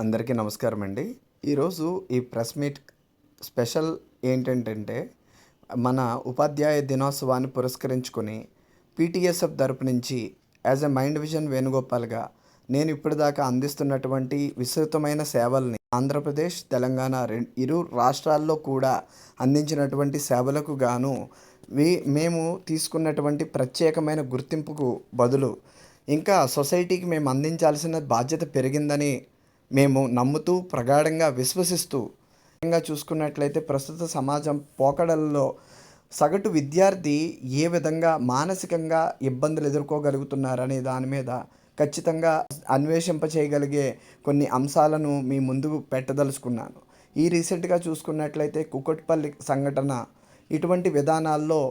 అందరికీ నమస్కారం అండి. ఈరోజు ఈ ప్రెస్ మీట్ స్పెషల్ ఏంటంటే మన ఉపాధ్యాయ దినోత్సవాన్ని పురస్కరించుకొని పీటీఎస్ఎఫ్ తరపు నుంచి యాజ్ ఎ మైండ్ విజన్ వేణుగోపాల్గా నేను ఇప్పటిదాకా అందిస్తున్నటువంటి విస్తృతమైన సేవల్ని ఆంధ్రప్రదేశ్, తెలంగాణ ఇరు రాష్ట్రాల్లో కూడా అందించినటువంటి సేవలకు గాను మేము తీసుకున్నటువంటి ప్రత్యేకమైన గుర్తింపుకు బదులు ఇంకా సొసైటీకి మేము అందించాల్సిన బాధ్యత పెరిగిందని మేము నమ్ముతూ ప్రగాఢంగా విశ్వసిస్తూ చూసుకున్నట్లయితే ప్రస్తుత సమాజం పోకడల్లో సగటు విద్యార్థి ఏ విధంగా మానసికంగా ఇబ్బందులు ఎదుర్కోగలుగుతున్నారనే దాని మీద ఖచ్చితంగా అన్వేషింపచేయగలిగే కొన్ని అంశాలను మీ ముందుకు పెట్టదలుచుకున్నాను. ఈ రీసెంట్గా చూసుకున్నట్లయితే కుకట్పల్లి సంఘటన ఇటువంటి విధానాల్లో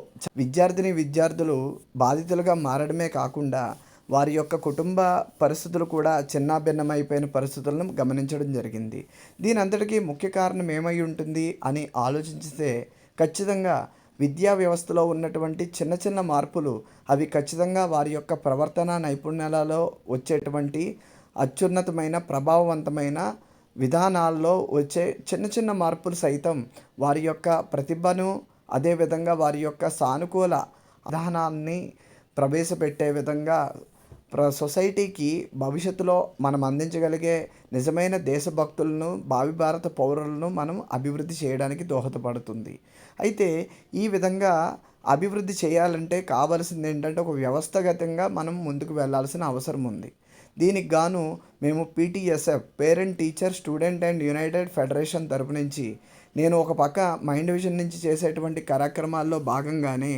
విద్యార్థులు బాధితులుగా మారడమే కాకుండా వారి యొక్క కుటుంబ పరిస్థితులు కూడా చిన్నాభిన్నమైపోయిన పరిస్థితులను గమనించడం జరిగింది. దీని అంతటికీ ముఖ్య కారణం ఏమై ఉంటుంది అని ఆలోచించితే ఖచ్చితంగా విద్యా వ్యవస్థలో ఉన్నటువంటి చిన్న చిన్న మార్పులు అవి ఖచ్చితంగా వారి యొక్క ప్రవర్తన నైపుణ్యాలలో వచ్చేటువంటి అత్యున్నతమైన ప్రభావవంతమైన విధానాల్లో వచ్చే చిన్న చిన్న మార్పులు సైతం వారి యొక్క ప్రతిభను అదేవిధంగా వారి యొక్క సానుకూల విధానాన్ని ప్రవేశపెట్టే విధంగా సొసైటీకి భవిష్యత్తులో మనం అందించగలిగే నిజమైన దేశభక్తులను భావి భారత పౌరులను మనం అభివృద్ధి చేయడానికి దోహదపడుతుంది. అయితే ఈ విధంగా అభివృద్ధి చేయాలంటే కావాల్సింది ఏంటంటే ఒక వ్యవస్థాగతంగా మనం ముందుకు వెళ్ళాల్సిన అవసరం ఉంది. దీనికి గాను మేము PTSF parent teacher student and united federation తరపు నుంచి నేను ఒక పక్క మైండ్ విజన్ నుంచి చేసేటువంటి కార్యక్రమాల్లో భాగంగానే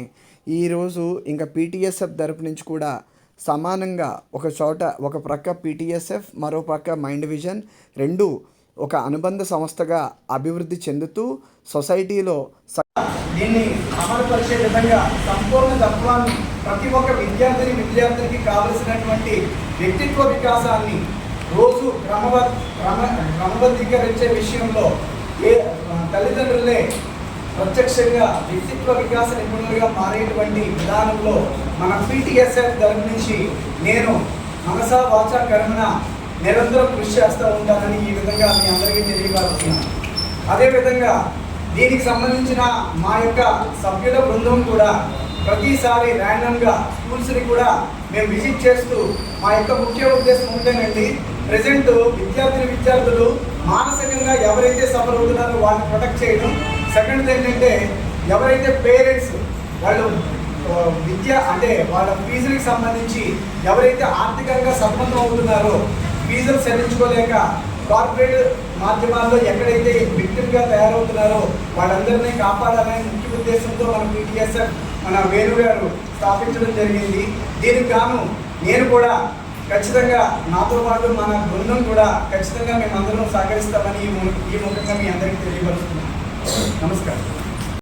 ఈరోజు ఇంకా పీటీఎస్ఎఫ్ తరపు నుంచి కూడా సమానంగా ఒక చోట ఒక ప్రక్క పీటీఎస్ఎఫ్ మరో ప్రక్క మైండ్ విజన్ రెండు ఒక అనుబంధ సంస్థగా అభివృద్ధి చెందుతూ సొసైటీలో దీన్ని అమలుపరిచే విధంగా సంపూర్ణ తత్వాన్ని ప్రతి ఒక్క విద్యార్థినికి కావలసినటువంటి వ్యక్తిత్వ వికాసాన్ని రోజు క్రమబద్ధీకరించే విషయంలో తల్లిదండ్రులే ప్రత్యక్షంగా వ్యక్తిత్వ వికాస నిపుణులుగా మారేటువంటి విధానంలో మన పీటీఎస్ఎఫ్ తరపు నుంచి నేను మనసా వాచా కర్మన నిరంతరం కృషి చేస్తూ ఉంటానని ఈ విధంగా మీ అందరికీ తెలియపరుస్తున్నాను. అదేవిధంగా దీనికి సంబంధించిన మా యొక్క సభ్యుల బృందం కూడా ప్రతిసారి ర్యాండమ్గా స్కూల్స్ని కూడా మేము విజిట్ చేస్తూ మా యొక్క ముఖ్య ఉద్దేశం ఉంటేనండి ప్రజెంట్ విద్యార్థులు మానసికంగా ఎవరైతే సఫర్ అవుతున్నారో వాళ్ళని ప్రొటెక్ట్ చేయడం. సెకండ్ ఏంటంటే ఎవరైతే పేరెంట్స్ వాళ్ళు విద్య అంటే వాళ్ళ ఫీజులకు సంబంధించి ఎవరైతే ఆర్థికంగా సతమతం అవుతున్నారో ఫీజులు చెల్లించుకోలేక కార్పొరేట్ మాధ్యమాల్లో ఎక్కడైతే విక్టిమ్గా తయారవుతున్నారో వాళ్ళందరినీ కాపాడాలనే ముఖ్య ఉద్దేశంతో మన పీటీఎస్ఎఫ్ మన వేణు గారు స్థాపించడం జరిగింది. దీనికి గాను నేను కూడా ఖచ్చితంగా నాతో పాటు మన బృందం కూడా ఖచ్చితంగా మేమందరం సహకరిస్తామని ఈ ముఖ్యంగా మీ అందరికీ తెలియపరుస్తున్నాను. నమస్కారం.